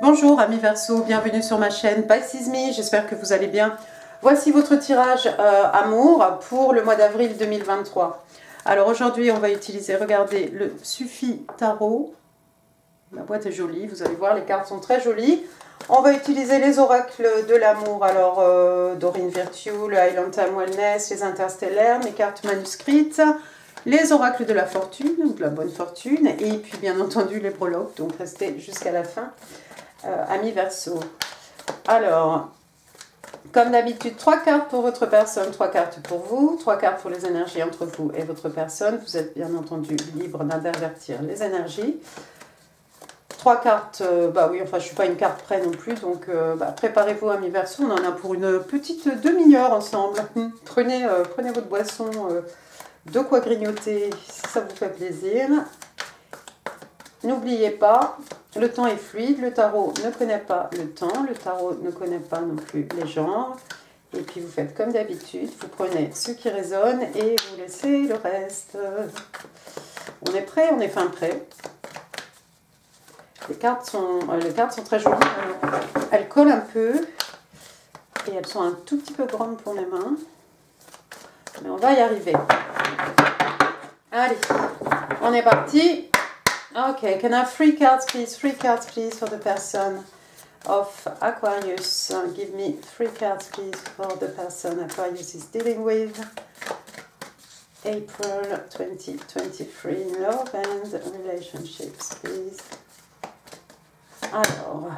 Bonjour amis Verseau, bienvenue sur ma chaîne Pisces Me, j'espère que vous allez bien. Voici votre tirage amour pour le mois d'avril 2023. Alors aujourd'hui on va utiliser, regardez, le Suffi Tarot. La boîte est jolie, vous allez voir, les cartes sont très jolies. On va utiliser les oracles de l'amour, alors Dorine Virtue, le Highland Time Wellness, les interstellaires, mes cartes manuscrites, les oracles de la fortune, de la bonne fortune, et puis bien entendu les prologues, donc restez jusqu'à la fin, amis Verseau. Alors, comme d'habitude, 3 cartes pour votre personne, 3 cartes pour vous, 3 cartes pour les énergies entre vous et votre personne. Vous êtes bien entendu libre d'intervertir les énergies. 3 cartes, bah oui, enfin je ne suis pas une carte près non plus, donc préparez-vous amis Verseau, on en a pour une petite demi-heure ensemble. Prenez votre boisson, de quoi grignoter si ça vous fait plaisir. N'oubliez pas, le temps est fluide, le tarot ne connaît pas le temps, le tarot ne connaît pas non plus les genres. Et puis vous faites comme d'habitude, vous prenez ce qui résonne et vous laissez le reste. On est prêt, on est fin prêt. Les cartes sont très jolies, elles collent un peu et elles sont un tout petit peu grandes pour les mains. Mais on va y arriver. Allez, on est parti. Okay, can I have 3 cards please? 3 cards please for the person of Aquarius. Give me 3 cards please for the person Aquarius is dealing with. April 2023 in love and relationships please. Alors,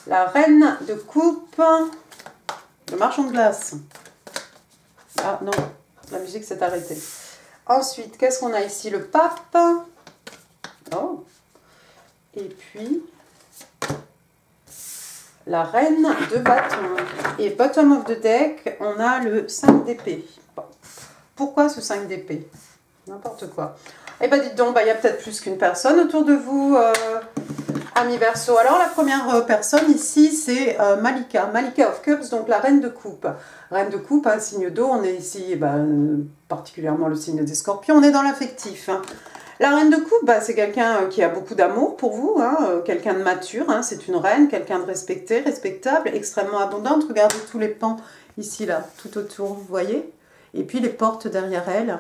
la reine de coupe, le marchand de glace. Ah non, la musique s'est arrêtée. Ensuite, qu'est-ce qu'on a ici? Le pape. Oh. Et puis, la reine de bâton. Et bottom of the deck, on a le 5 d'épée. Bon. Pourquoi ce 5 d'épée? N'importe quoi. Eh bien, dites donc, il y a peut-être plus qu'une personne autour de vous, amis Verseau. Alors, la première personne ici, c'est Malika. Malika of Cups, donc la reine de coupe. Reine de coupe, un signe d'eau. On est ici, particulièrement le signe des scorpions. On est dans l'affectif. La reine de coupe, c'est quelqu'un qui a beaucoup d'amour pour vous, quelqu'un de mature, c'est une reine, quelqu'un de respecté, respectable, extrêmement abondante. Regardez tous les pans ici, là, tout autour, vous voyez? Et puis les portes derrière elle.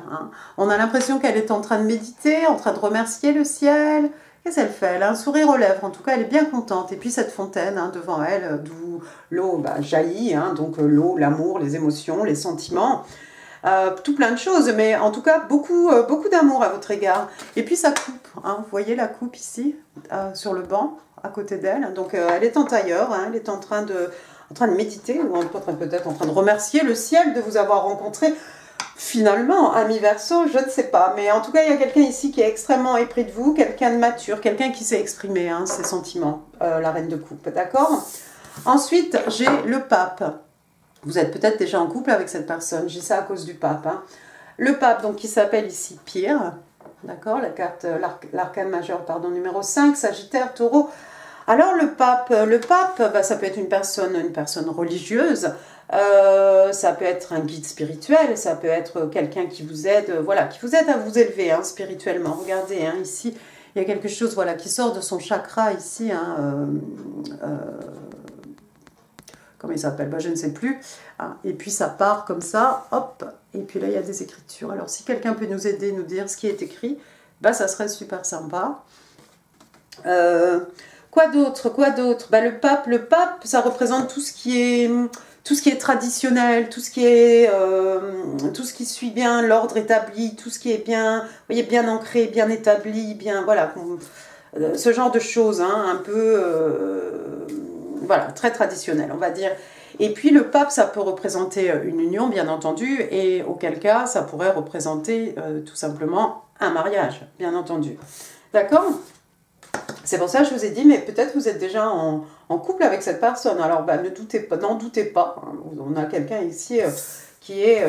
On a l'impression qu'elle est en train de méditer, en train de remercier le ciel. Qu'est-ce qu'elle fait? Elle a un sourire aux lèvres, en tout cas elle est bien contente. Et puis cette fontaine devant elle, d'où l'eau jaillit, donc l'eau, l'amour, les émotions, les sentiments. Tout plein de choses, mais en tout cas beaucoup d'amour à votre égard. Et puis sa coupe, vous voyez la coupe ici, sur le banc, à côté d'elle. Donc elle est en tailleur, elle est en train de méditer, ou peut-être en train de remercier le ciel de vous avoir rencontré. Finalement, ami Verseau, je ne sais pas, mais en tout cas il y a quelqu'un ici qui est extrêmement épris de vous, quelqu'un de mature, quelqu'un qui sait exprimer ses sentiments, la reine de coupe, d'accord? Ensuite, j'ai le pape. Vous êtes peut-être déjà en couple avec cette personne, j'ai ça à cause du pape. Le pape, donc, qui s'appelle ici Pierre, d'accord, la carte, l'arcane majeur, pardon, numéro 5, Sagittaire, Taureau. Alors le pape, ça peut être une personne religieuse, ça peut être un guide spirituel, ça peut être quelqu'un qui vous aide, qui vous aide à vous élever spirituellement. Regardez, ici, il y a quelque chose, qui sort de son chakra ici, comment il s'appelle, je ne sais plus. Et puis ça part comme ça, hop. Et puis là, il y a des écritures. Alors, si quelqu'un peut nous aider, nous dire ce qui est écrit, ça serait super sympa. Quoi d'autre? Le pape, ça représente tout ce qui est traditionnel, tout ce qui suit bien l'ordre établi, tout ce qui est bien, vous voyez, bien ancré, bien établi, bien, ce genre de choses, un peu... très traditionnel, on va dire. Et puis le pape, ça peut représenter une union, bien entendu, et auquel cas, ça pourrait représenter tout simplement un mariage, bien entendu. D'accord? C'est pour ça que je vous ai dit, mais peut-être vous êtes déjà en couple avec cette personne. Alors, n'en doutez pas. On a quelqu'un ici qui est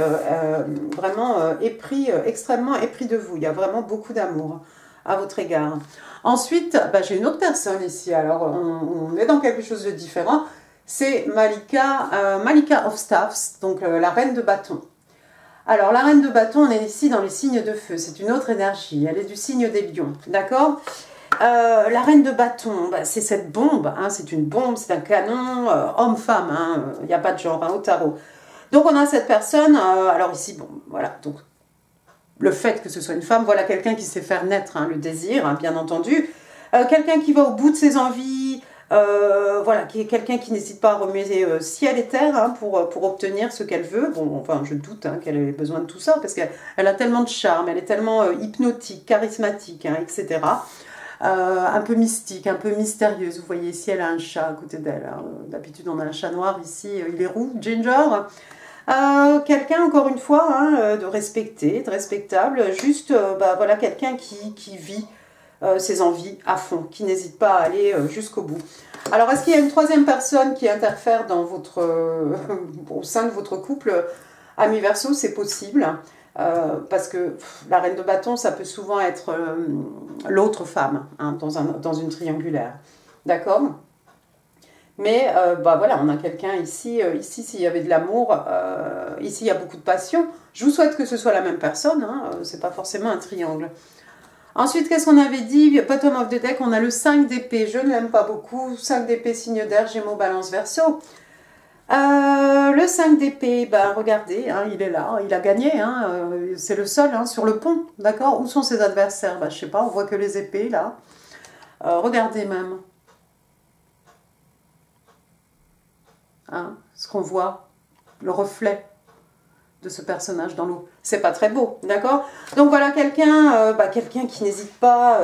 vraiment extrêmement épris de vous. Il y a vraiment beaucoup d'amour à votre égard. Ensuite, j'ai une autre personne ici. Alors, on est dans quelque chose de différent. C'est Malika of Staffs, donc la reine de bâton. Alors, la reine de bâton, on est ici dans les signes de feu. C'est une autre énergie. Elle est du signe des lions. D'accord? La reine de bâton, bah, c'est cette bombe, hein, c'est une bombe, c'est un canon, homme-femme, il n'y a pas de genre au tarot. Donc on a cette personne, alors ici, bon, voilà, donc le fait que ce soit une femme, voilà quelqu'un qui sait faire naître le désir, bien entendu. Quelqu'un qui va au bout de ses envies, voilà, qui est quelqu'un qui n'hésite pas à remuer ciel et terre pour obtenir ce qu'elle veut. Bon, enfin, je doute qu'elle ait besoin de tout ça, parce qu'elle a tellement de charme, elle est tellement hypnotique, charismatique, etc. Un peu mystique, un peu mystérieuse. Vous voyez ici, elle a un chat à côté d'elle. D'habitude, on a un chat noir ici, il est roux, Ginger. Quelqu'un, encore une fois, de respecté, de respectable, juste, voilà, quelqu'un qui vit ses envies à fond, qui n'hésite pas à aller jusqu'au bout. Alors, est-ce qu'il y a une troisième personne qui interfère dans votre, au sein de votre couple? Ami Verseau, c'est possible, parce que la reine de bâton, ça peut souvent être l'autre femme, dans une triangulaire. D'accord? Mais voilà, on a quelqu'un ici, s'il y avait de l'amour, ici il y a beaucoup de passion. Je vous souhaite que ce soit la même personne, c'est pas forcément un triangle. Ensuite, qu'est-ce qu'on avait dit? Bottom of the deck, on a le 5 d'épée, je ne l'aime pas beaucoup. 5 d'épée, signe d'air, Gémeaux, Balance, Verseau. Le 5 d'épée, regardez, il est là, il a gagné, c'est le seul sur le pont, d'accord? Où sont ses adversaires? Je sais pas, on voit que les épées là. Regardez même. Ce qu'on voit, le reflet de ce personnage dans l'eau. C'est pas très beau, d'accord? Donc voilà quelqu'un qui n'hésite pas,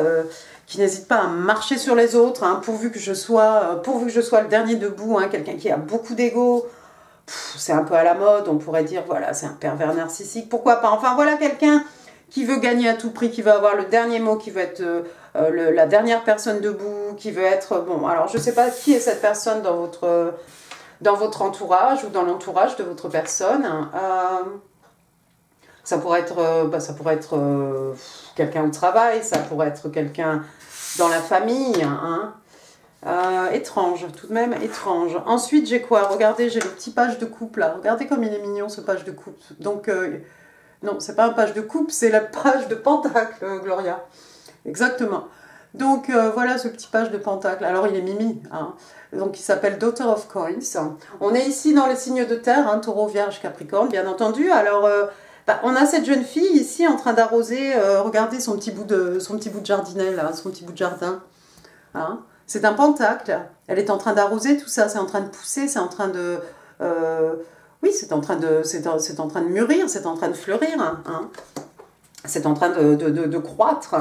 à marcher sur les autres, pourvu que je sois le dernier debout, quelqu'un qui a beaucoup d'ego. C'est un peu à la mode, on pourrait dire, voilà, c'est un pervers narcissique, pourquoi pas? Enfin voilà quelqu'un qui veut gagner à tout prix, qui veut avoir le dernier mot, qui veut être la dernière personne debout, qui veut être... Bon, alors je sais pas qui est cette personne dans votre entourage ou dans l'entourage de votre personne. Ça pourrait être quelqu'un au travail, ça pourrait être quelqu'un dans la famille. Étrange, tout de même étrange. Ensuite, j'ai quoi? Regardez, j'ai le petit page de coupe là. Regardez comme il est mignon ce page de coupe. Donc, non, c'est pas un page de coupe, c'est la page de pentacle, Gloria. Exactement. Donc voilà ce petit page de pentacle. Alors il est mimi, donc il s'appelle Daughter of Coins. On est ici dans les signes de terre, Taureau, Vierge, Capricorne, bien entendu. Alors on a cette jeune fille ici en train d'arroser. Regardez son petit bout de jardinet là, son petit bout de jardin. C'est un pentacle. Elle est en train d'arroser tout ça. C'est en train de pousser. C'est en train de oui, c'est en train de mûrir. C'est en train de fleurir. C'est en train de croître.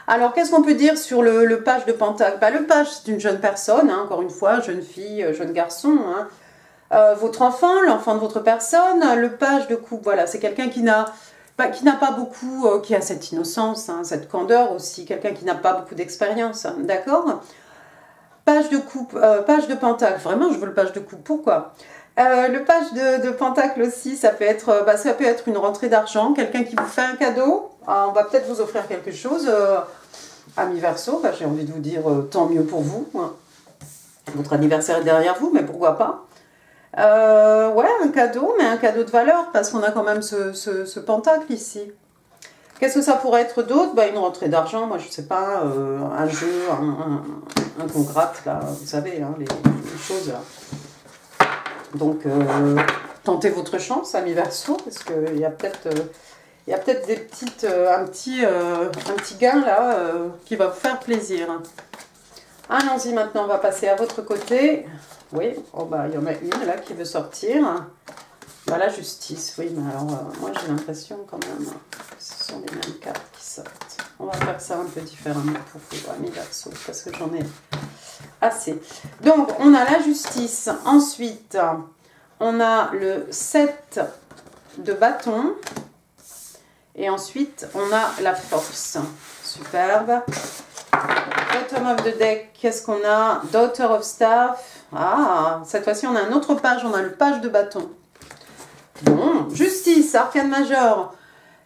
Alors, qu'est-ce qu'on peut dire sur le page de pentacle? Le page, c'est une jeune personne, encore une fois, jeune fille, jeune garçon. Votre enfant, l'enfant de votre personne. Le page de coupe, voilà, c'est quelqu'un qui n'a pas beaucoup, qui a cette innocence, cette candeur aussi. Quelqu'un qui n'a pas beaucoup d'expérience, d'accord? Page de coupe, page de pentacle. Vraiment, je veux le page de coupe. Pourquoi? Le page de pentacle aussi, ça peut être une rentrée d'argent, quelqu'un qui vous fait un cadeau. On va peut-être vous offrir quelque chose, ami Verseau. J'ai envie de vous dire tant mieux pour vous. Votre anniversaire est derrière vous, mais pourquoi pas? Ouais, un cadeau, mais un cadeau de valeur, parce qu'on a quand même ce pentacle ici. Qu'est-ce que ça pourrait être d'autre? Une rentrée d'argent, moi je sais pas, un jeu, un qu'on gratte, là, vous savez, les choses là. Donc, tentez votre chance, ami Verseau, parce qu'il y a peut-être un petit gain là qui va vous faire plaisir. Allons-y maintenant, on va passer à votre côté. Oui, il y en a une là qui veut sortir. La justice, oui, mais alors moi j'ai l'impression quand même que ce sont les mêmes cartes qui sortent. On va faire ça un peu différemment pour vous, ami Verseau, parce que j'en ai assez. Donc, on a la justice. Ensuite, on a le 7 de bâton. Et ensuite, on a la force. Superbe. Bottom of the deck, qu'est-ce qu'on a? Daughter of Staff. Cette fois-ci, on a un autre page. On a le page de bâton. Bon, justice, arcane majeur.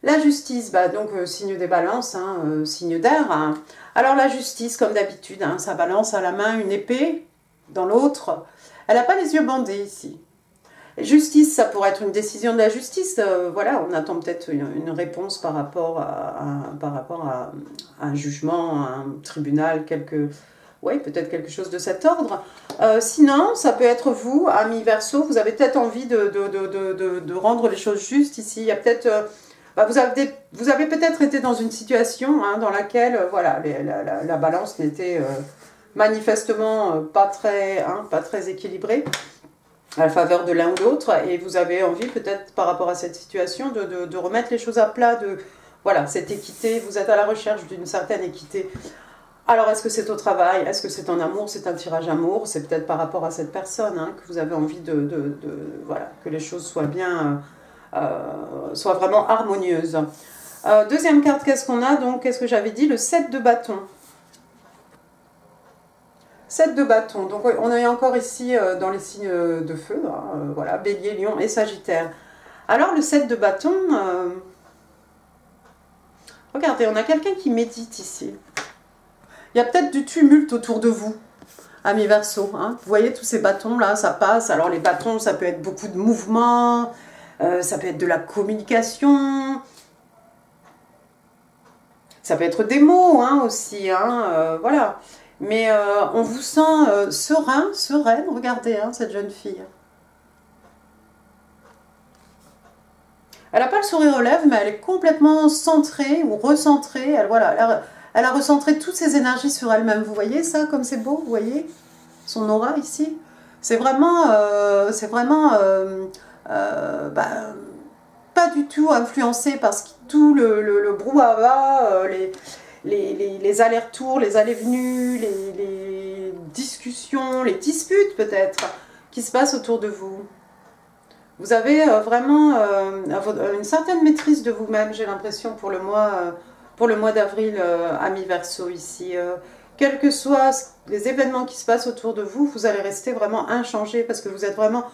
La justice, donc signe des balances, signe d'air. Alors la justice, comme d'habitude, ça balance à la main une épée dans l'autre. Elle n'a pas les yeux bandés ici. Justice, ça pourrait être une décision de la justice. Voilà, on attend peut-être une réponse par rapport à un jugement, à un tribunal, oui, peut-être quelque chose de cet ordre. Sinon, ça peut être vous, ami Verseau, vous avez peut-être envie de rendre les choses justes ici. Il y a peut-être... vous avez peut-être été dans une situation dans laquelle voilà, la balance n'était manifestement pas très équilibrée à la faveur de l'un ou l'autre, et vous avez envie peut-être par rapport à cette situation de remettre les choses à plat, voilà, cette équité, vous êtes à la recherche d'une certaine équité. Alors est-ce que c'est au travail, est-ce que c'est en amour, c'est un tirage amour, c'est peut-être par rapport à cette personne que vous avez envie voilà, que les choses soient bien, soient vraiment harmonieuses. Deuxième carte, qu'est-ce qu'on a donc? Qu'est-ce que j'avais dit? Le 7 de bâton. 7 de bâton, donc on est encore ici dans les signes de feu, voilà, Bélier, Lion et Sagittaire. Alors le 7 de bâton, regardez, on a quelqu'un qui médite ici. Il y a peut-être du tumulte autour de vous, amis Verseau. Vous voyez tous ces bâtons là, ça passe. Alors les bâtons, ça peut être beaucoup de mouvements, ça peut être de la communication, ça peut être des mots aussi, voilà. Mais on vous sent sereine, regardez cette jeune fille. Elle n'a pas le sourire aux lèvres, mais elle est complètement centrée ou recentrée. Elle a recentré toutes ses énergies sur elle-même. Vous voyez ça, comme c'est beau, vous voyez son aura ici. C'est vraiment pas du tout influencé par tout le brouhaha, les allers-retours, les allées-venues, les discussions, les disputes peut-être, qui se passent autour de vous. Vous avez vraiment une certaine maîtrise de vous-même, j'ai l'impression, pour le mois d'avril, ami Verseau, ici. Quels que soient les événements qui se passent autour de vous, vous allez rester vraiment inchangé, parce que vous êtes vraiment...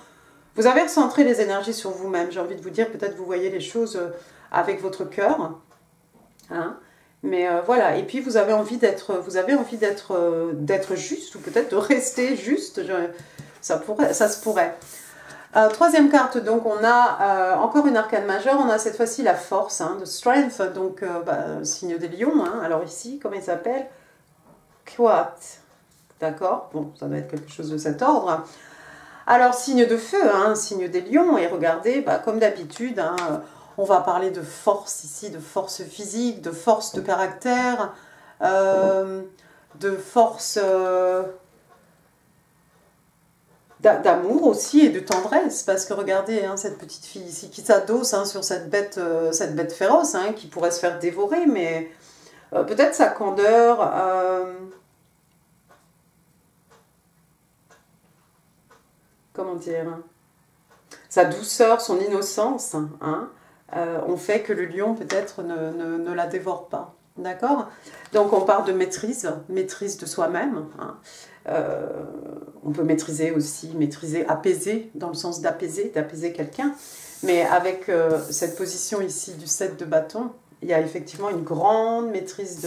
Vous avez recentré les énergies sur vous-même, j'ai envie de vous dire, peut-être vous voyez les choses avec votre cœur, mais voilà, et puis vous avez envie d'être juste, ou peut-être de rester juste, ça se pourrait. Troisième carte, donc on a encore une arcane majeure, on a cette fois-ci la force, de strength, donc signe des lions, alors ici, comment il s'appelle? Quat, d'accord, bon, ça doit être quelque chose de cet ordre. Alors, signe de feu, signe des lions, et regardez, comme d'habitude, on va parler de force ici, de force physique, de force de caractère, de force d'amour aussi et de tendresse, parce que regardez cette petite fille ici qui s'adosse sur cette bête féroce qui pourrait se faire dévorer, mais peut-être sa candeur, comment dire, sa douceur, son innocence, on fait que le lion peut-être ne la dévore pas. D'accord? Donc on parle de maîtrise de soi-même. On peut maîtriser aussi, apaiser, dans le sens d'apaiser quelqu'un. Mais avec cette position ici du 7 de bâton, il y a effectivement une grande maîtrise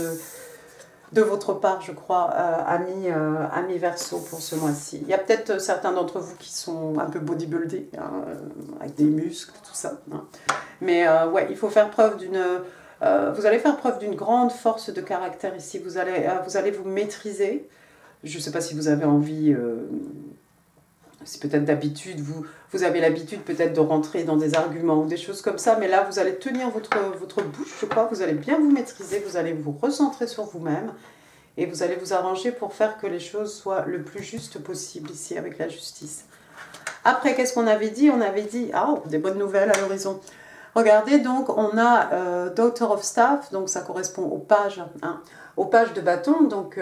de votre part, je crois, ami Verseau, pour ce mois-ci. Il y a peut-être certains d'entre vous qui sont un peu bodybuildés, avec des muscles, tout ça. Mais ouais, il faut faire preuve d'une... vous allez faire preuve d'une grande force de caractère ici. Vous allez vous maîtriser. Je ne sais pas si vous avez envie... si peut-être d'habitude, vous avez l'habitude peut-être de rentrer dans des arguments ou des choses comme ça, mais là, vous allez tenir votre bouche, je crois. Vous allez bien vous maîtriser, vous allez vous recentrer sur vous-même et vous allez vous arranger pour faire que les choses soient le plus justes possible ici avec la justice. Après, qu'est-ce qu'on avait dit? On avait dit, des bonnes nouvelles à l'horizon. Regardez, donc, on a Daughter of Staff, donc ça correspond au page, au page de bâton. Donc,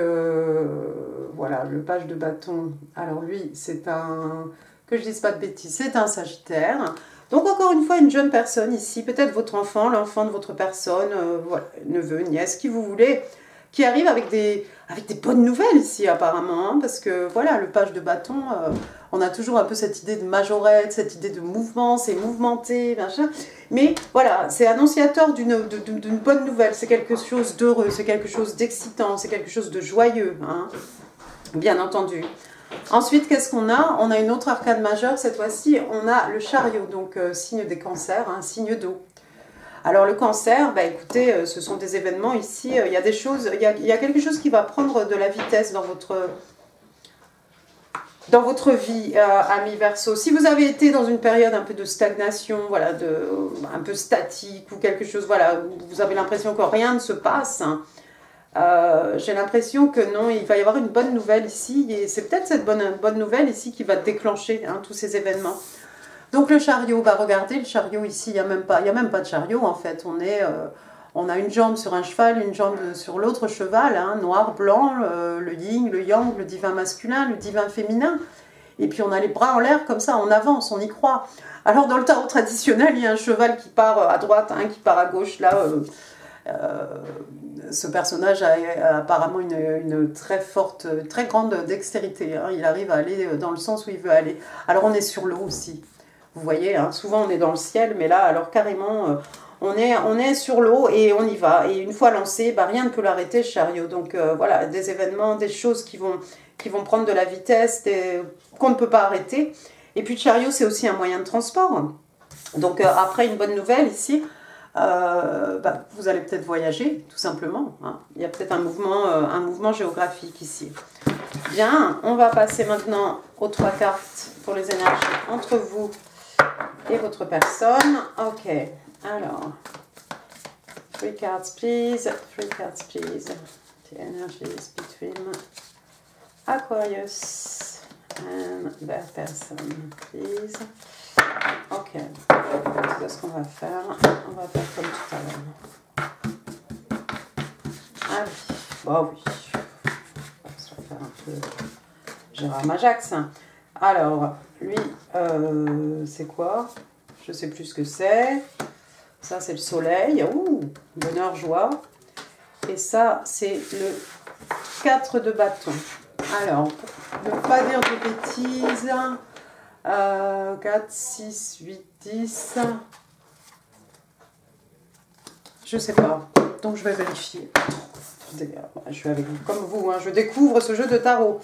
voilà, le page de bâton, alors lui, c'est un, que je dise pas de bêtises, c'est un Sagittaire. Donc, encore une fois, une jeune personne ici, peut-être votre enfant, l'enfant de votre personne, voilà, neveu, nièce, qui vous voulez, qui arrive avec des bonnes nouvelles ici, apparemment, parce que, voilà, le page de bâton... on a toujours un peu cette idée de majorette, cette idée de mouvement, c'est mouvementé, machin. Mais voilà, c'est annonciateur d'une bonne nouvelle, c'est quelque chose d'heureux, c'est quelque chose d'excitant, c'est quelque chose de joyeux, bien entendu. Ensuite, qu'est-ce qu'on a? On a une autre arcane majeure, cette fois-ci, on a le chariot, donc signe des cancers, hein, signe d'eau. Alors le cancer, bah, écoutez, ce sont des événements ici, il y a des choses, il y a quelque chose qui va prendre de la vitesse dans votre vie, ami Verseau. Si vous avez été dans une période un peu de stagnation, voilà, un peu statique ou quelque chose, voilà, où vous avez l'impression que rien ne se passe, hein, j'ai l'impression que non, il va y avoir une bonne nouvelle ici, et c'est peut-être cette bonne nouvelle ici qui va déclencher, hein, tous ces événements. Donc le chariot, bah regardez, le chariot ici, il n'y a même pas de chariot en fait, on a une jambe sur un cheval, une jambe sur l'autre cheval, hein, noir, blanc, le yin, le yang, le divin masculin, le divin féminin, et puis on a les bras en l'air comme ça, on avance, on y croit. Alors dans le tarot traditionnel, il y a un cheval qui part à droite, un qui part à gauche, là... ce personnage a apparemment une très forte, très grande dextérité, hein. Il arrive à aller dans le sens où il veut aller. Alors on est sur l'eau aussi, vous voyez, hein, souvent on est dans le ciel, mais là alors carrément on est sur l'eau et on y va. Et une fois lancé, bah, rien ne peut l'arrêter, ce chariot. Donc voilà, des événements, des choses qui vont prendre de la vitesse, qu'on ne peut pas arrêter. Et puis le chariot, c'est aussi un moyen de transport. Donc après, une bonne nouvelle ici, bah, vous allez peut-être voyager, tout simplement, hein. Il y a peut-être un mouvement géographique ici. Bien, on va passer maintenant aux 3 cartes pour les énergies entre vous et votre personne. Ok, alors, 3 cards please, 3 cards please. The energies between Aquarius and their person, please. Ok, c'est ce qu'on va faire. On va faire comme tout à l'heure. Ah oui, bon oui. On va faire un peu Gérard Majax. Alors, lui, c'est quoi? Je sais plus ce que c'est. Ça, c'est le soleil. Ouh, bonheur, joie. Et ça, c'est le 4 de bâton. Alors, pour ne pas dire de bêtises... 4, 6, 8, 10. Je sais pas. Donc je vais vérifier. Je suis avec vous, comme vous, hein. Je découvre ce jeu de tarot.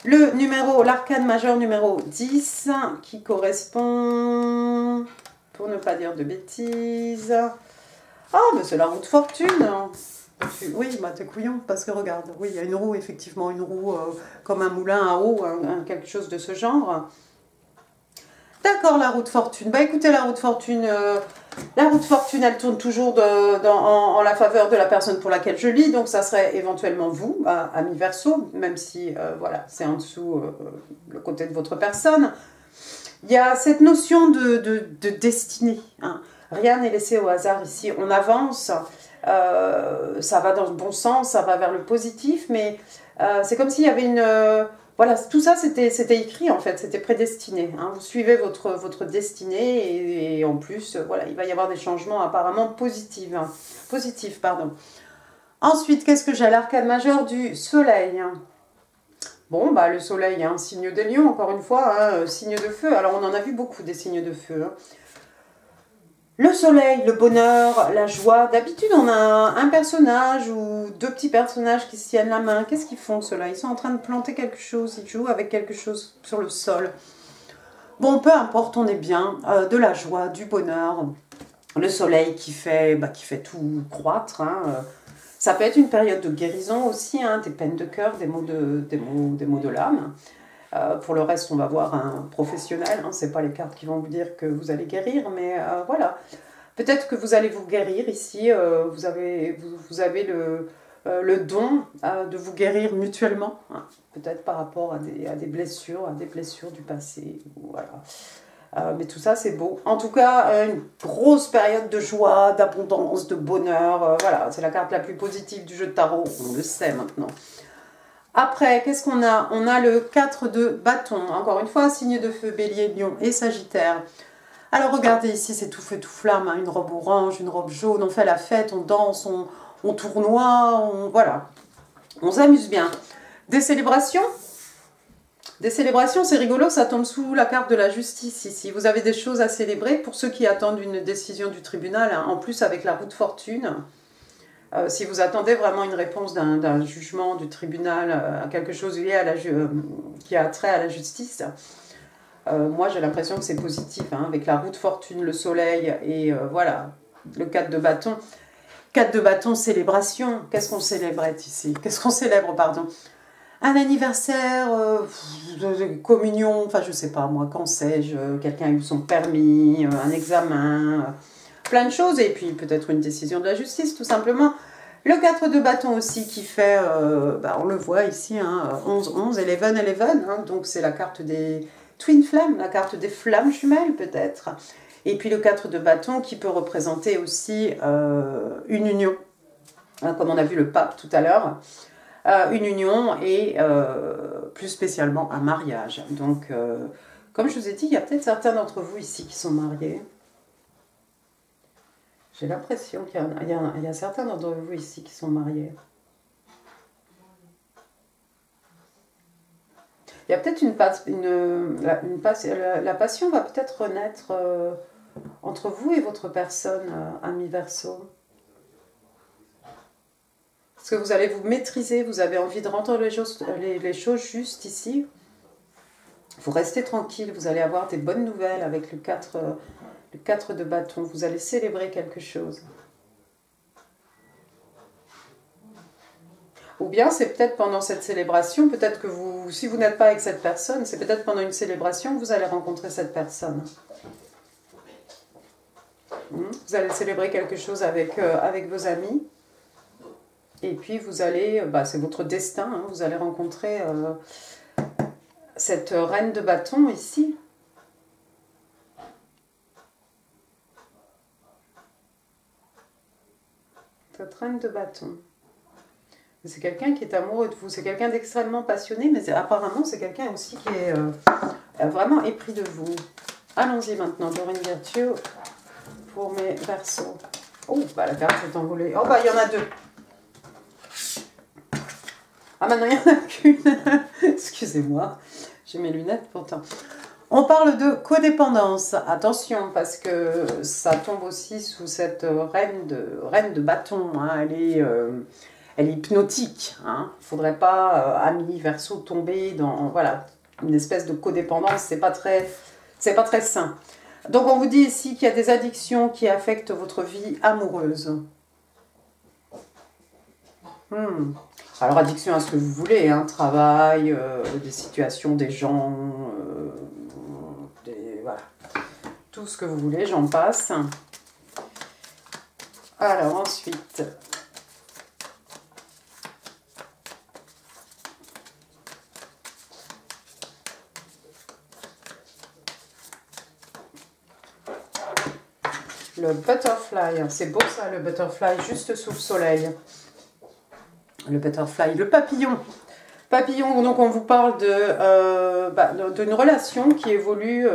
L'arcane majeur numéro 10, qui correspond, pour ne pas dire de bêtises. Ah, mais c'est la roue de fortune. Oui, bah t'es couillon, parce que regarde, oui, il y a une roue, effectivement, une roue comme un moulin à eau, quelque chose de ce genre. D'accord, la roue de fortune. Bah écoutez, la roue de fortune, elle tourne toujours en la faveur de la personne pour laquelle je lis, donc ça serait éventuellement vous, ami Verseau, même si, voilà, c'est en dessous le côté de votre personne. Il y a cette notion de destinée, hein. Rien n'est laissé au hasard ici, on avance, ça va dans le bon sens, ça va vers le positif, mais c'est comme s'il y avait une... voilà, tout ça c'était écrit en fait, c'était prédestiné, hein. Vous suivez votre destinée et en plus, voilà, il va y avoir des changements apparemment positifs. Pardon. Ensuite, qu'est-ce que j'ai? L'arcane majeur du soleil. Bon, bah le soleil, hein, signe des lions, encore une fois, hein, signe de feu. Alors on en a vu beaucoup des signes de feu, hein. Le soleil, le bonheur, la joie. D'habitude, on a un personnage ou 2 petits personnages qui se tiennent la main. Qu'est-ce qu'ils font, ceux-là? Ils sont en train de planter quelque chose. Ils jouent avec quelque chose sur le sol. Bon, peu importe, on est bien. De la joie, du bonheur. Le soleil qui fait tout croître, hein. Ça peut être une période de guérison aussi, hein, des peines de cœur, des maux de l'âme. Pour le reste, on va voir un professionnel, hein. Ce n'est pas les cartes qui vont vous dire que vous allez guérir, mais voilà. Peut-être que vous allez vous guérir ici, vous avez le don de vous guérir mutuellement, hein. Peut-être par rapport à des blessures du passé. Voilà. Mais tout ça, c'est beau. En tout cas, une grosse période de joie, d'abondance, de bonheur. Voilà, c'est la carte la plus positive du jeu de tarot, on le sait maintenant. Après, qu'est-ce qu'on a? On a le 4 de bâton. Encore une fois, signe de feu, bélier, lion et sagittaire. Alors regardez ici, c'est tout feu, tout flamme, hein. Une robe orange, une robe jaune. On fait la fête, on danse, on tournoie, voilà. On s'amuse bien. Des célébrations? Des célébrations, c'est rigolo, ça tombe sous la carte de la justice ici. Vous avez des choses à célébrer pour ceux qui attendent une décision du tribunal, hein. En plus avec la roue de fortune. Si vous attendez vraiment une réponse d'un jugement, du tribunal, à quelque chose lié à qui a trait à la justice, moi j'ai l'impression que c'est positif, hein, avec la roue de fortune, le soleil et voilà, le 4 de bâton. 4 de bâton, célébration. Qu'est-ce qu'on célèbre ici? Qu'est-ce qu'on célèbre, pardon? Un anniversaire, communion, enfin je sais pas moi, quand sais-je, quelqu'un a eu son permis, un examen, plein de choses, et puis peut-être une décision de la justice, tout simplement. Le 4 de bâton aussi qui fait, on le voit ici, hein, 11, 11, 11, hein, donc c'est la carte des Twin Flames, la carte des flammes jumelles peut-être. Et puis le 4 de bâton qui peut représenter aussi une union, hein, comme on a vu le pape tout à l'heure. Une union et plus spécialement un mariage. Donc, comme je vous ai dit, il y a peut-être certains d'entre vous ici qui sont mariés. J'ai l'impression qu'il y a certains d'entre vous ici qui sont mariés. Il y a peut-être la passion va peut-être renaître entre vous et votre personne, ami Verseau. Parce que vous allez vous maîtriser, vous avez envie de rendre les choses justes ici. Vous restez tranquille, vous allez avoir des bonnes nouvelles avec le 4 de bâton. Vous allez célébrer quelque chose. Ou bien c'est peut-être pendant cette célébration, peut-être que si vous n'êtes pas avec cette personne, c'est peut-être pendant une célébration que vous allez rencontrer cette personne. Vous allez célébrer quelque chose avec vos amis. Et puis vous allez, c'est votre destin, hein, vous allez rencontrer cette reine de bâton ici. Cette reine de bâton. C'est quelqu'un qui est amoureux de vous, c'est quelqu'un d'extrêmement passionné, mais apparemment c'est quelqu'un aussi qui est vraiment épris de vous. Allons-y maintenant, Dorine Virtue, pour mes Verseaux. Oh, la carte s'est envolée. Oh, il y en a deux. Ah, maintenant, il n'y en a qu'une. Excusez-moi, j'ai mes lunettes pourtant. On parle de codépendance. Attention, parce que ça tombe aussi sous cette reine de bâton. Hein. Elle est hypnotique. Hein. Il ne faudrait pas, ami Verseau, tomber dans une espèce de codépendance. C'est pas très sain. Donc, on vous dit ici qu'il y a des addictions qui affectent votre vie amoureuse. Alors, addiction à ce que vous voulez, hein, travail, des situations, des gens, voilà. Tout ce que vous voulez, j'en passe. Alors, ensuite... Le butterfly, c'est beau ça, le butterfly, juste sous le soleil. Le butterfly, le papillon. Papillon, donc on vous parle d'une relation qui évolue,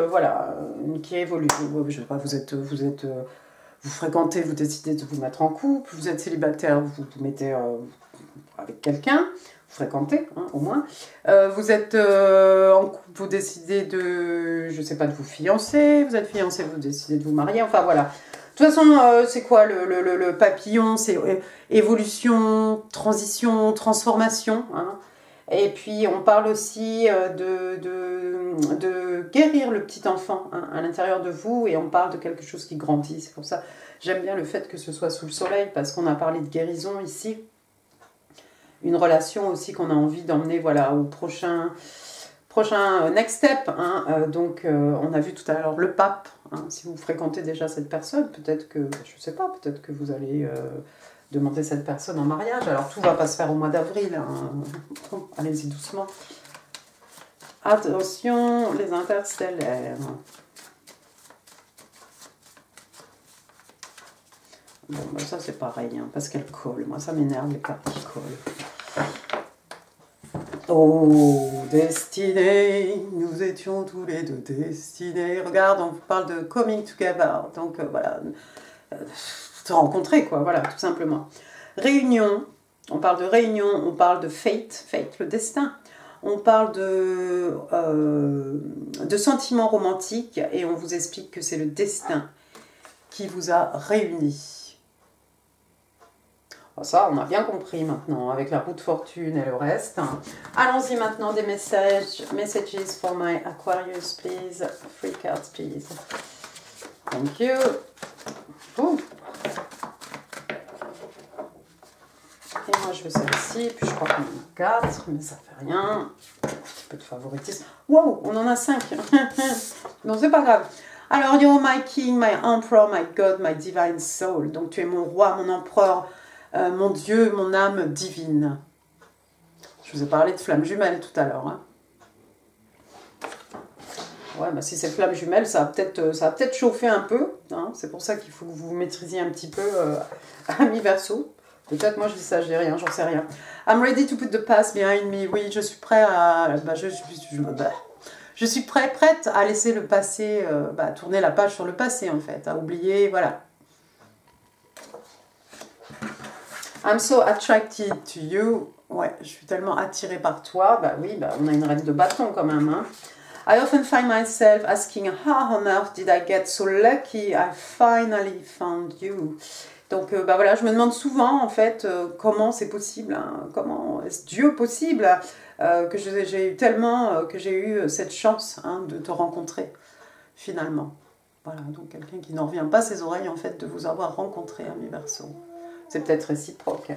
qui évolue. Je sais pas, vous fréquentez, vous décidez de vous mettre en couple, vous êtes célibataire, vous vous mettez avec quelqu'un, vous fréquentez, hein, au moins. Vous êtes en couple, vous décidez de, je sais pas, de vous fiancer, vous êtes fiancé, vous décidez de vous marier, enfin voilà. De toute façon, c'est quoi le papillon? C'est évolution, transition, transformation. Hein. Et puis, on parle aussi de guérir le petit enfant, hein, à l'intérieur de vous. Et on parle de quelque chose qui grandit. C'est pour ça j'aime bien le fait que ce soit sous le soleil, parce qu'on a parlé de guérison ici. Une relation aussi qu'on a envie d'emmener au prochain next step. Hein. Donc, on a vu tout à l'heure le pape. Hein, si vous fréquentez déjà cette personne, peut-être que, je sais pas, peut-être que vous allez demander cette personne en mariage. Alors, tout va pas se faire au mois d'avril. Hein. Allez-y doucement. Attention, les interstellaires. Bon, ça c'est pareil, hein, parce qu'elle colle. Moi, ça m'énerve les cartes qui collent. Oh, destinés, nous étions tous les deux destinés. Regarde, on vous parle de coming together. Donc, se rencontrer, quoi, voilà, tout simplement. Réunion, on parle de réunion, on parle de fate, le destin. On parle de sentiments romantiques et on vous explique que c'est le destin qui vous a réunis. Ça, on a bien compris maintenant, avec la roue de fortune et le reste. Allons-y maintenant, des messages. Messages for my Aquarius, please. 3 cards, please. Thank you. Ouh. Et moi, je veux celle-ci. Puis je crois qu'on en a 4, mais ça fait rien. Un petit peu de favoritisme. Wow, on en a 5. Non, c'est pas grave. Alors, you're my king, my emperor, my god, my divine soul. Donc, tu es mon roi, mon empereur, mon Dieu, mon âme divine. Je vous ai parlé de flamme jumelle tout à l'heure. Hein. Ouais, bah si c'est flamme jumelle, ça va peut-être chauffer un peu. Hein. C'est pour ça qu'il faut que vous maîtrisiez un petit peu ami Verseau. Peut-être moi je dis ça, je dis rien, j'en sais rien. I'm ready to put the past behind me. Oui, je suis prêt à... je suis prête à laisser le passé, tourner la page sur le passé en fait, à oublier, voilà. I'm so attracted to you. Ouais, je suis tellement attirée par toi. Bah oui, on a une reine de bâton quand même. Hein. I often find myself asking how on earth did I get so lucky I finally found you. Donc voilà, je me demande souvent en fait comment c'est possible, hein, comment est-ce Dieu possible que j'ai eu tellement, que j'ai eu cette chance hein, de te rencontrer finalement. Voilà, donc quelqu'un qui n'en revient pas ses oreilles en fait de vous avoir rencontré, ami Verseau. C'est peut-être réciproque.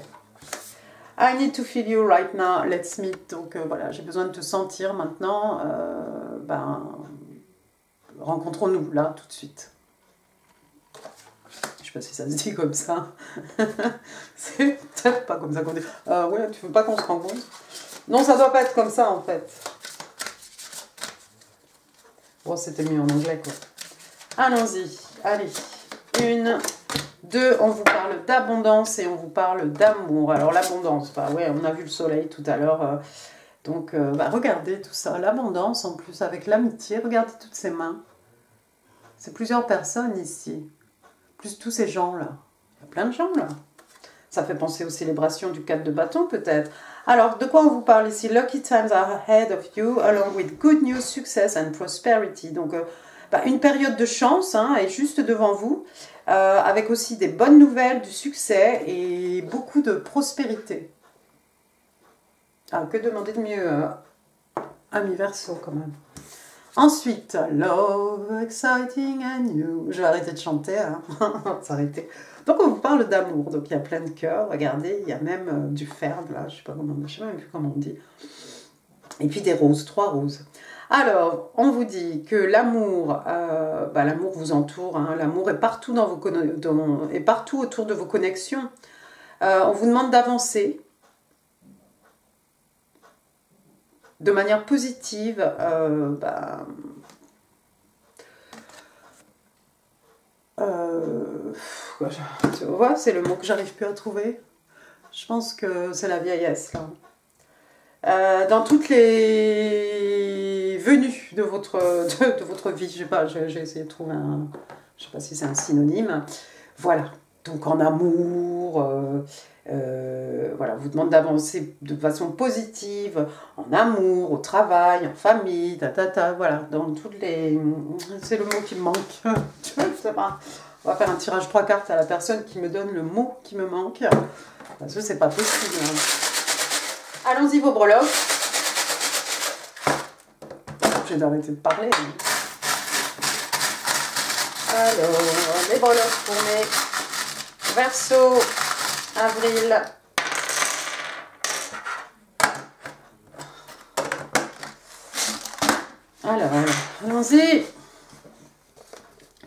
I need to feel you right now, let's meet. Donc voilà, j'ai besoin de te sentir maintenant. Rencontrons-nous là tout de suite. Je sais pas si ça se dit comme ça. C'est peut-être pas comme ça qu'on dit. Ouais, tu veux pas qu'on se rencontre? Non, ça doit pas être comme ça en fait. Bon, c'était mieux en anglais quoi. Allons-y, allez. 1, 2, on vous parle d'abondance et on vous parle d'amour. Alors l'abondance, ouais, on a vu le soleil tout à l'heure. Donc regardez tout ça, l'abondance en plus avec l'amitié. Regardez toutes ces mains. C'est plusieurs personnes ici. Plus tous ces gens-là. Il y a plein de gens là. Ça fait penser aux célébrations du 4 de bâton peut-être. Alors, de quoi on vous parle ici? Lucky times are ahead of you, along with good news, success and prosperity. Donc, une période de chance hein, est juste devant vous, avec aussi des bonnes nouvelles, du succès et beaucoup de prospérité. Ah, que demander de mieux, ami Verseau quand même. Ensuite, love, exciting and new. Je vais arrêter de chanter, hein. S'arrêter. Donc on vous parle d'amour, donc il y a plein de cœurs, regardez, il y a même du ferme là, je sais même plus comment on dit. Et puis des roses, 3 roses. Alors, on vous dit que l'amour, l'amour vous entoure, hein, l'amour est partout est partout autour de vos connexions. On vous demande d'avancer de manière positive. Tu vois, c'est le mot que j'arrive plus à trouver. Je pense que c'est la vieillesse là. Dans toutes les venues de votre vie, je sais pas, j'ai essayé de trouver je sais pas si c'est un synonyme. Voilà, donc en amour, voilà, on vous demande d'avancer de façon positive, en amour, au travail, en famille, voilà, dans toutes les... C'est le mot qui me manque. Je sais pas. On va faire un tirage 3 cartes à la personne qui me donne le mot qui me manque. Parce que c'est pas possible. Hein. Allons-y vos breloques. J'ai d'arrêter de parler. Hein. Alors, les breloques pour mes Verseau, avril. Alors, allons-y.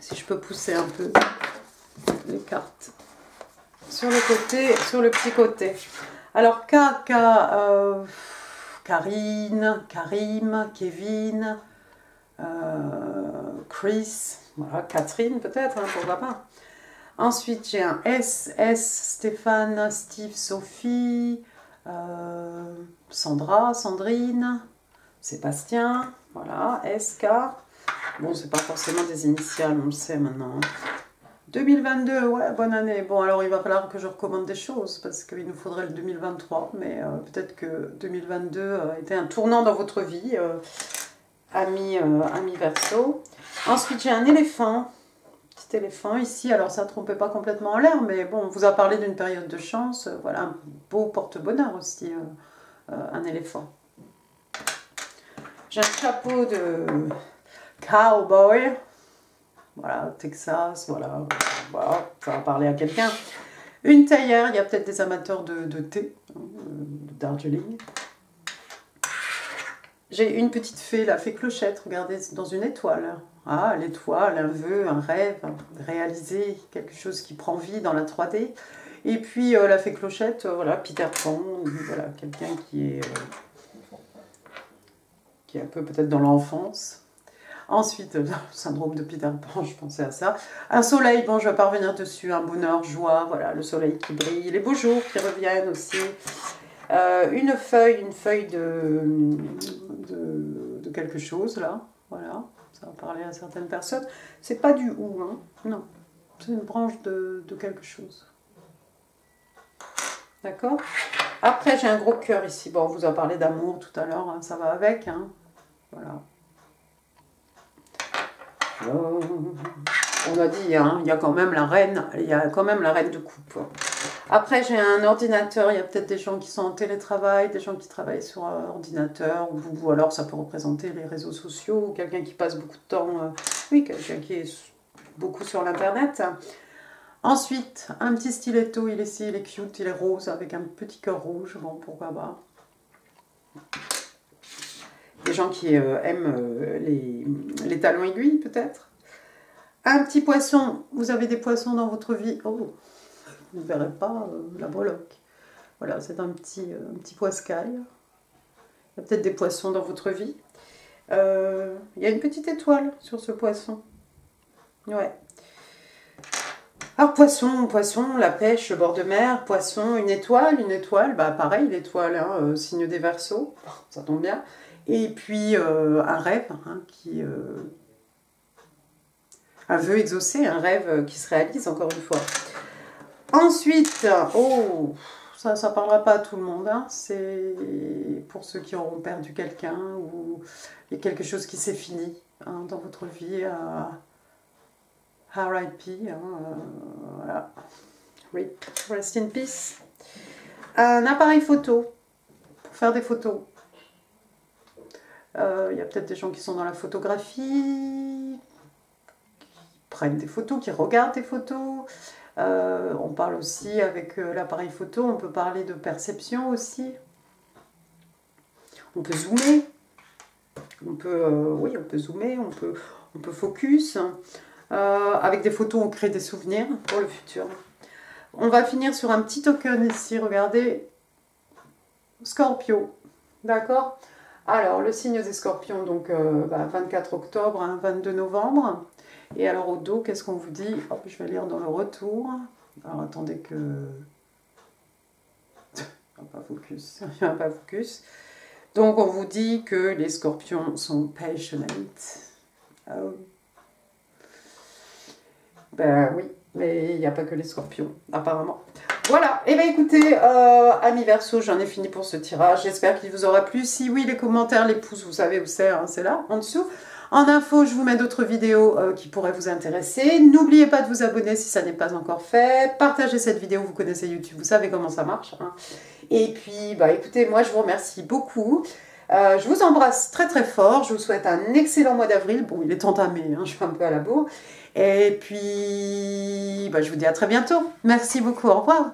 Si je peux pousser un peu les cartes sur le côté, sur le petit côté. Alors, Karine, Karim, Kevin, Chris, voilà, Catherine peut-être, hein, pourquoi pas. Ensuite, j'ai un S, Stéphane, Steve, Sophie, Sandra, Sandrine, Sébastien, voilà, SK. Bon, c'est pas forcément des initiales, on le sait maintenant. 2022, ouais, bonne année. Bon, alors il va falloir que je recommande des choses, parce qu'il nous faudrait le 2023, mais peut-être que 2022 était un tournant dans votre vie, ami Verseau. Ensuite, j'ai un éléphant, petit petit éléphant ici. Alors ça ne trompait pas complètement en l'air, mais bon, on vous a parlé d'une période de chance. Voilà, un beau porte-bonheur aussi, un éléphant. J'ai un chapeau de cowboy. Voilà, Texas, voilà, ça va parler à quelqu'un. Une théière, il y a peut-être des amateurs de thé, Darjeeling. J'ai une petite fée, la fée Clochette, regardez, dans une étoile. Ah, l'étoile, un vœu, un rêve, réaliser quelque chose qui prend vie dans la 3D. Et puis la fée Clochette, voilà, Peter Pan, voilà, quelqu'un qui est un peu peut-être dans l'enfance. Ensuite, le syndrome de Peter Pan, je pensais à ça. Un soleil, bon, je ne vais pas revenir dessus, un bonheur, joie, voilà, le soleil qui brille, les beaux jours qui reviennent aussi. Une feuille de quelque chose, là, voilà, ça va parler à certaines personnes. C'est pas du hou, hein, non, c'est une branche de quelque chose. D'accord? Après, j'ai un gros cœur ici. Bon, on vous a parlé d'amour tout à l'heure, hein, ça va avec, hein, voilà. On a dit, hein, il y a quand même la reine, de coupe. Après, j'ai un ordinateur, il y a peut-être des gens qui sont en télétravail, des gens qui travaillent sur un ordinateur, ou alors ça peut représenter les réseaux sociaux, quelqu'un qui passe beaucoup de temps, oui, quelqu'un qui est beaucoup sur l'internet. Ensuite, un petit stiletto, il est ici, il est cute, il est rose, avec un petit cœur rouge, bon, pourquoi pas. Des gens qui aiment les talons aiguilles, peut-être. Un petit poisson, vous avez des poissons dans votre vie. Oh, vous ne verrez pas la breloque. Voilà, c'est un petit poiscaille. Il y a peut-être des poissons dans votre vie. Il y a une petite étoile sur ce poisson. Ouais. Alors, poisson, la pêche, le bord de mer, poisson, une étoile, bah pareil, l'étoile, hein, signe des Verseaux, ça tombe bien. Et puis un rêve, hein, un vœu exaucé, un rêve qui se réalise encore une fois. Ensuite, oh, ça ne parlera pas à tout le monde, hein, c'est pour ceux qui auront perdu quelqu'un ou il y a quelque chose qui s'est fini, hein, dans votre vie. RIP, hein, voilà. RIP, rest in peace. Un appareil photo pour faire des photos. Il y a peut-être des gens qui sont dans la photographie, qui prennent des photos, qui regardent des photos. On parle aussi avec l'appareil photo, on peut parler de perception aussi. On peut zoomer. On peut zoomer, on peut focus. Avec des photos, on crée des souvenirs pour le futur. On va finir sur un petit token ici, regardez. Scorpio, d'accord? Alors, le signe des scorpions, donc 24 octobre, hein, 22 novembre. Et alors, au dos, qu'est-ce qu'on vous dit? Hop, je vais lire dans le retour. Alors, attendez que... pas focus, pas focus. Donc, on vous dit que les scorpions sont passionate. Oh. Ben oui, mais il n'y a pas que les scorpions, apparemment. Voilà, et bien écoutez, amis Verseau, j'en ai fini pour ce tirage. J'espère qu'il vous aura plu. Si oui, les commentaires, les pouces, vous savez où c'est, hein, c'est là, en dessous. En info, je vous mets d'autres vidéos qui pourraient vous intéresser. N'oubliez pas de vous abonner si ça n'est pas encore fait. Partagez cette vidéo, vous connaissez YouTube, vous savez comment ça marche. Hein. Et puis, bah écoutez, moi je vous remercie beaucoup. Je vous embrasse très très fort. Je vous souhaite un excellent mois d'avril. Bon, il est entamé, hein, je suis un peu à la bourre. Et puis, bah, je vous dis à très bientôt. Merci beaucoup, au revoir.